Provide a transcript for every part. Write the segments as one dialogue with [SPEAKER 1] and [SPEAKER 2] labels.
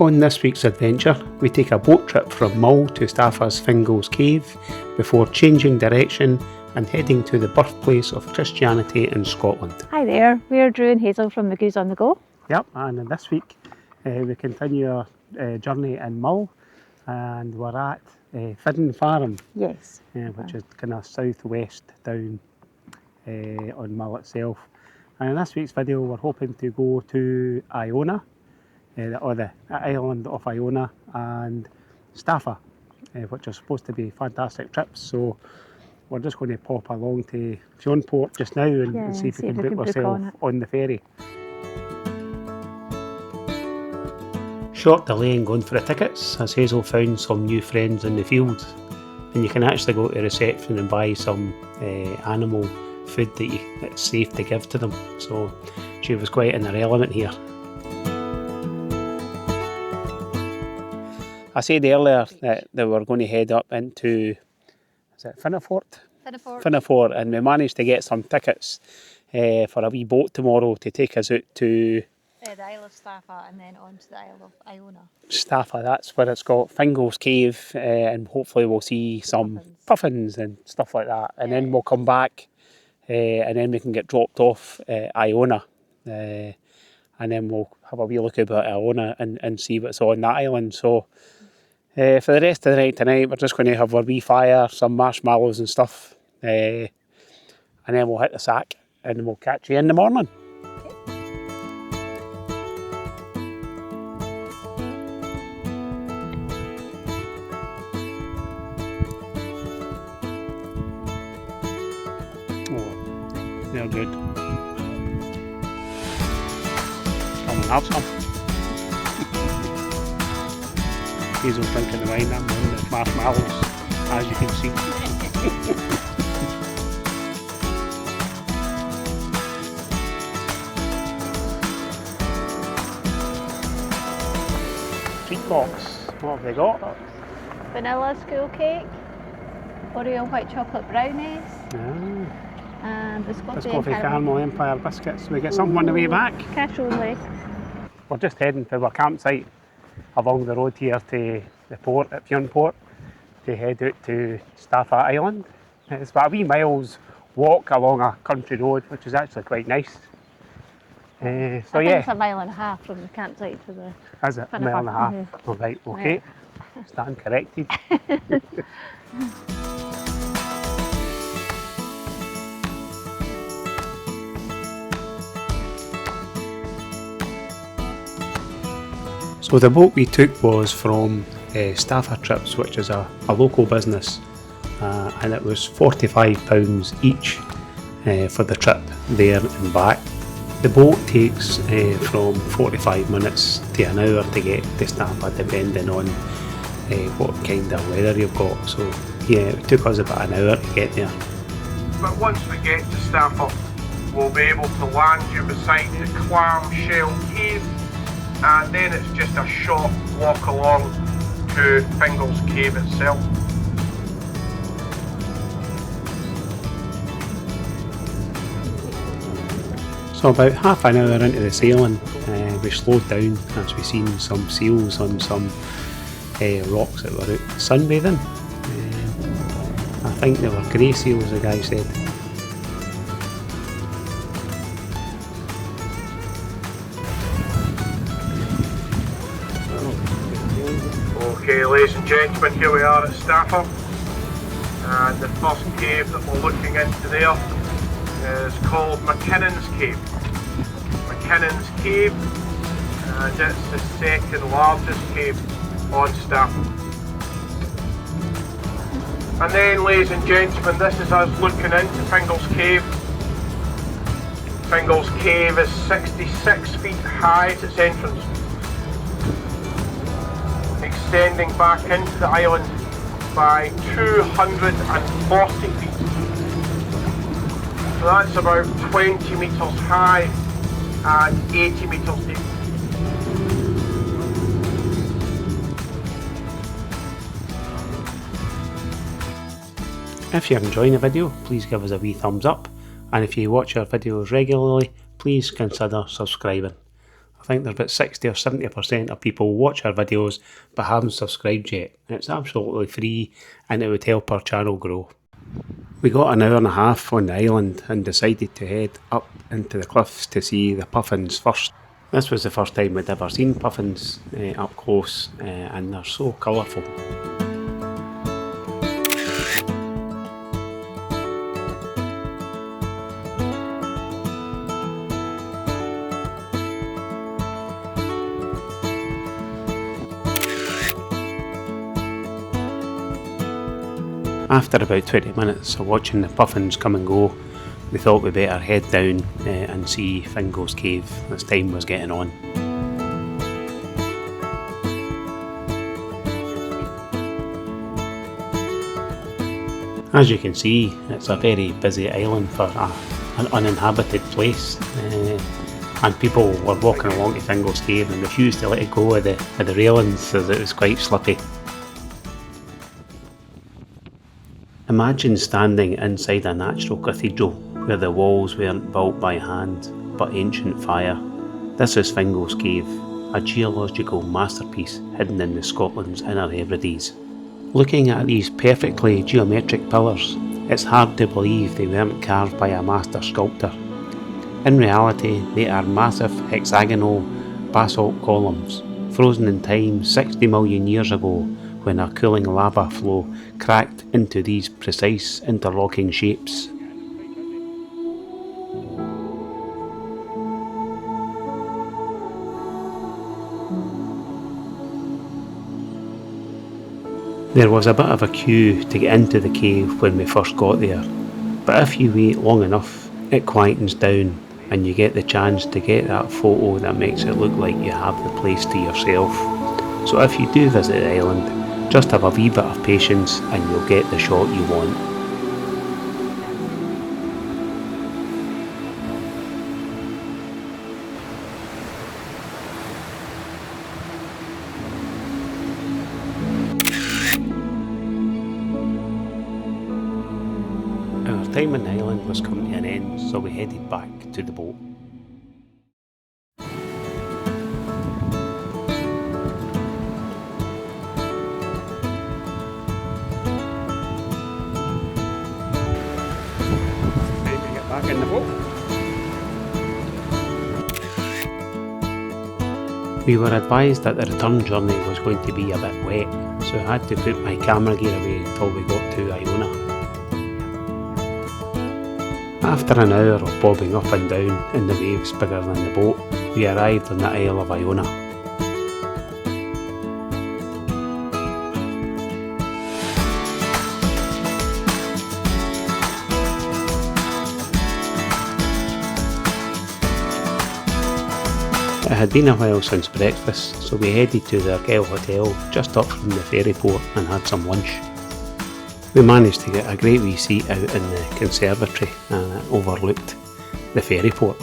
[SPEAKER 1] On this week's adventure, we take a boat trip from Mull to Staffa's Fingal's cave before changing direction and heading to the birthplace of Christianity in Scotland.
[SPEAKER 2] Hi there, we're Drew and Hazel from Mcgoo's on the Go.
[SPEAKER 1] Yep, and this week we continue our journey in Mull, and we're at Fidden Farm.
[SPEAKER 2] Yes.
[SPEAKER 1] Which is kind of southwest down on Mull itself. And in this week's video we're hoping to go to Iona, or the island of Iona, and Staffa, which are supposed to be fantastic trips. So we're just going to pop along to Fionport just now and see if we can book ourselves on the ferry. Short delay in going for the tickets, as Hazel found some new friends in the field, and you can actually go to reception and buy some animal food that's safe to give to them. So she was quite in her element here. I said earlier that we were going to head up into, is it Finnafort? Finnafort, and we managed to get some tickets for a wee boat tomorrow to take us out to
[SPEAKER 2] the Isle of Staffa and then on to the Isle of Iona.
[SPEAKER 1] Staffa, that's where it's got Fingal's cave, and hopefully we'll see some puffins and stuff like that, and then we'll come back and then we can get dropped off Iona, and then we'll have a wee look about Iona and see what's on that island. So for the rest of the night tonight we're just going to have our wee fire, some marshmallows and stuff, and then we'll hit the sack and we'll catch you in the morning. Oh, they're good. Come and have some. Hazel's drinking the wine, I'm on the marshmallows, as you can see. Treat box, what have they got?
[SPEAKER 2] Vanilla school cake, Oreo white chocolate brownies, and
[SPEAKER 1] biscotti caramel Empire biscuits. We get something on the way back.
[SPEAKER 2] Cash only.
[SPEAKER 1] We're just heading to our campsite along the road here to the port at Fionport to head out to Staffa Island. It's about a wee mile's walk along a country road, which is actually quite nice. So
[SPEAKER 2] I think it's a mile and a half from the campsite to the...
[SPEAKER 1] Is it? A mile and a half? Oh, right, okay. Stand corrected. So the boat we took was from Staffa Trips, which is a local business, and it was £45 each for the trip there and back. The boat takes from 45 minutes to an hour to get to Staffa, depending on what kind of weather you've got. So yeah, it took us about an hour to get there.
[SPEAKER 3] But once we get to Staffa, we'll be able to land you beside the clamshell cave, and then it's just a short walk along to Fingal's cave itself.
[SPEAKER 1] So about half an hour into the sailing, we slowed down as we seen some seals on some rocks that were out sunbathing. I think they were grey seals, the guy said.
[SPEAKER 3] Okay, ladies and gentlemen, here we are at Staffa, and the first cave that we're looking into there is called McKinnon's Cave. McKinnon's Cave, and it's the second largest cave on Staffa. And then, ladies and gentlemen, this is us looking into Fingal's Cave. Fingal's Cave is 66 feet high at its entrance, extending back into the island by 240 feet. So that's about 20 metres high and 80 metres deep.
[SPEAKER 1] If you're enjoying the video, please give us a wee thumbs up, and if you watch our videos regularly, please consider subscribing. I think there's about 60 or 70% of people watch our videos but haven't subscribed yet. It's absolutely free and it would help our channel grow. We got an hour and a half on the island and decided to head up into the cliffs to see the puffins first. This was the first time we'd ever seen puffins up close, and they're so colourful. After about 20 minutes of watching the puffins come and go, we thought we'd better head down and see Fingal's cave as time was getting on. As you can see, it's a very busy island for an uninhabited place, and people were walking along to Fingal's cave and refused to let it go of the railings as it was quite slippy. Imagine standing inside a natural cathedral where the walls weren't built by hand but ancient fire. This is Fingal's cave, a geological masterpiece hidden in Scotland's Inner Hebrides. Looking at these perfectly geometric pillars, it's hard to believe they weren't carved by a master sculptor. In reality, they are massive hexagonal basalt columns, frozen in time 60 million years ago when a cooling lava flow cracked into these precise interlocking shapes. There was a bit of a queue to get into the cave when we first got there, but if you wait long enough, it quietens down and you get the chance to get that photo that makes it look like you have the place to yourself. So if you do visit the island, just have a wee bit of patience and you'll get the shot you want. Our time on the island was coming to an end, so we headed back to the boat. Back in the boat. We were advised that the return journey was going to be a bit wet, so I had to put my camera gear away until we got to Iona. After an hour of bobbing up and down in the waves bigger than the boat, we arrived on the Isle of Iona. It had been a while since breakfast, so we headed to the Argyll Hotel just up from the ferry port and had some lunch. We managed to get a great wee seat out in the conservatory and it overlooked the ferry port.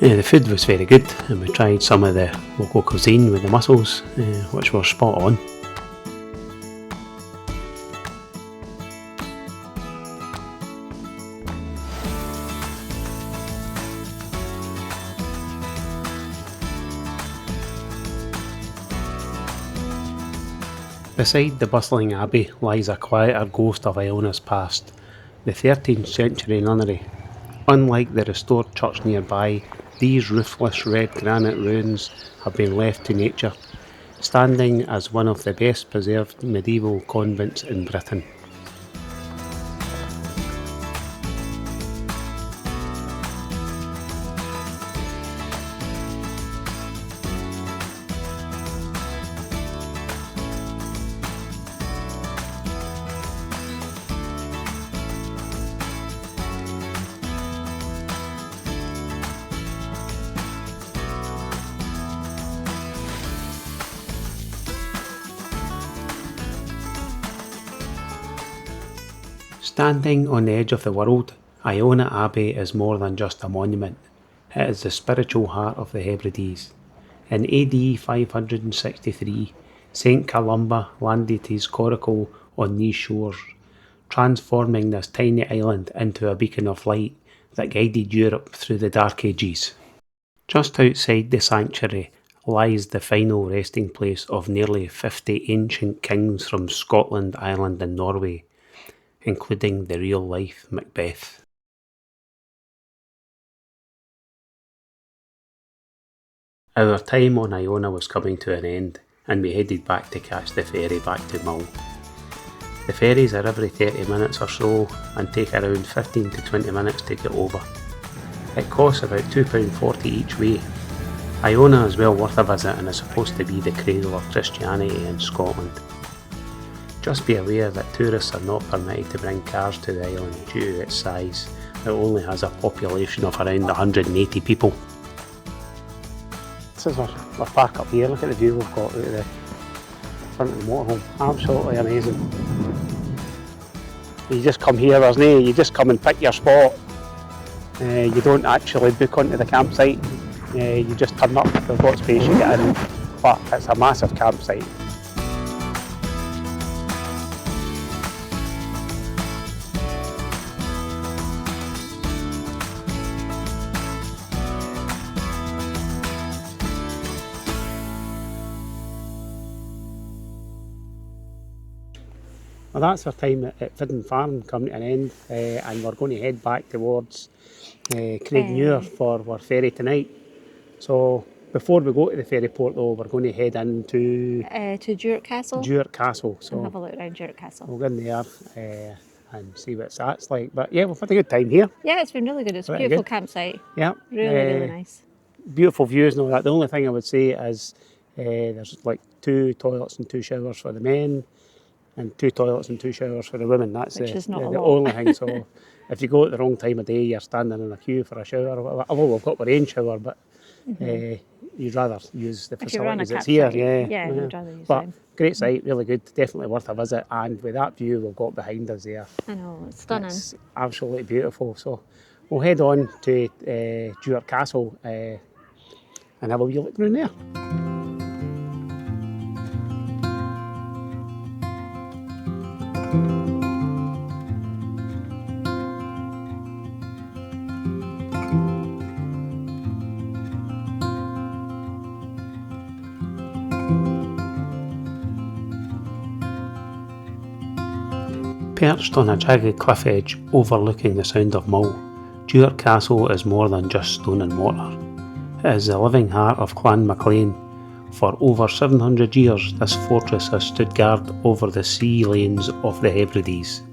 [SPEAKER 1] The food was very good and we tried some of the local cuisine with the mussels, which were spot on. Beside the bustling abbey lies a quieter ghost of Iona's past, the 13th century nunnery. Unlike the restored church nearby, these roofless red granite ruins have been left to nature, standing as one of the best preserved medieval convents in Britain. Standing on the edge of the world, Iona Abbey is more than just a monument. It is the spiritual heart of the Hebrides. In AD 563, St Columba landed his coracle on these shores, transforming this tiny island into a beacon of light that guided Europe through the Dark Ages. Just outside the sanctuary lies the final resting place of nearly 50 ancient kings from Scotland, Ireland and Norway, including the real-life Macbeth. Our time on Iona was coming to an end, and we headed back to catch the ferry back to Mull. The ferries are every 30 minutes or so and take around 15 to 20 minutes to get over. It costs about £2.40 each way. Iona is well worth a visit and is supposed to be the cradle of Christianity in Scotland. Just be aware that tourists are not permitted to bring cars to the island due to its size. It only has a population of around 180 people. This is our park up here. Look at the view we've got out of the front of the motorhome. Absolutely amazing. You just come here, you just come and pick your spot. You don't actually book onto the campsite. You just turn up, we've got space, you get in, but it's a massive campsite. Well, that's our time at Fidden Farm coming to an end, and we're going to head back towards Craignure for our ferry tonight. So before we go to the ferry port though, we're going to head into
[SPEAKER 2] to Duart Castle.
[SPEAKER 1] Duart Castle. So
[SPEAKER 2] and have a look around Duart Castle.
[SPEAKER 1] We'll get in there and see what that's like. But yeah, we've had a good time here.
[SPEAKER 2] Yeah, it's been really good. It's a
[SPEAKER 1] Pretty
[SPEAKER 2] beautiful
[SPEAKER 1] good.
[SPEAKER 2] campsite.
[SPEAKER 1] Yeah.
[SPEAKER 2] Really nice.
[SPEAKER 1] Beautiful views and all that. The only thing I would say is there's like 2 toilets and 2 showers for the men, and 2 toilets and 2 showers for the women. That's
[SPEAKER 2] Which is not
[SPEAKER 1] the
[SPEAKER 2] a lot.
[SPEAKER 1] only thing. So if you go at the wrong time of day, you're standing in a queue for a shower. Although we've got our own shower, but you'd rather use the
[SPEAKER 2] If you were on a
[SPEAKER 1] facilities that's here.
[SPEAKER 2] campsite, yeah, you'd rather use
[SPEAKER 1] But
[SPEAKER 2] them.
[SPEAKER 1] great site, really good, definitely worth a visit. And with that view we've got behind us there,
[SPEAKER 2] I know, it's stunning.
[SPEAKER 1] it's absolutely beautiful. So we'll head on to Duart Castle and have a wee look around there. Perched on a jagged cliff edge overlooking the Sound of Mull, Duart Castle is more than just stone and mortar. It is the living heart of Clan Maclean. For over 700 years this fortress has stood guard over the sea lanes of the Hebrides.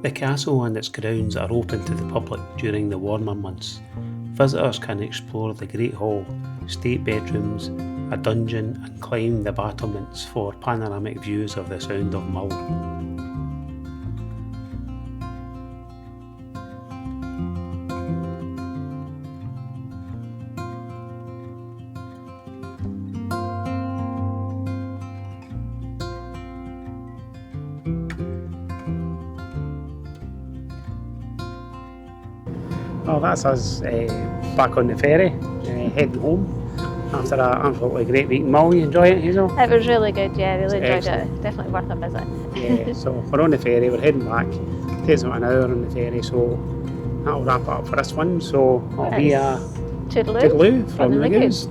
[SPEAKER 1] The castle and its grounds are open to the public during the warmer months. Visitors can explore the Great Hall, state bedrooms, a dungeon and climb the battlements for panoramic views of the Sound of Mull. Well, that's us back on the ferry, heading home after an absolutely great week in Mull. You enjoy it, Hazel?
[SPEAKER 2] It was really good, yeah, really enjoyed
[SPEAKER 1] Excellent.
[SPEAKER 2] it. Definitely worth a visit.
[SPEAKER 1] Yeah, so we're on the ferry, we're heading back. Takes about an hour on the ferry, so that'll wrap it up for this one. So it'll be a
[SPEAKER 2] Toodaloo.
[SPEAKER 1] toodaloo from
[SPEAKER 2] the
[SPEAKER 1] Mcgoo's.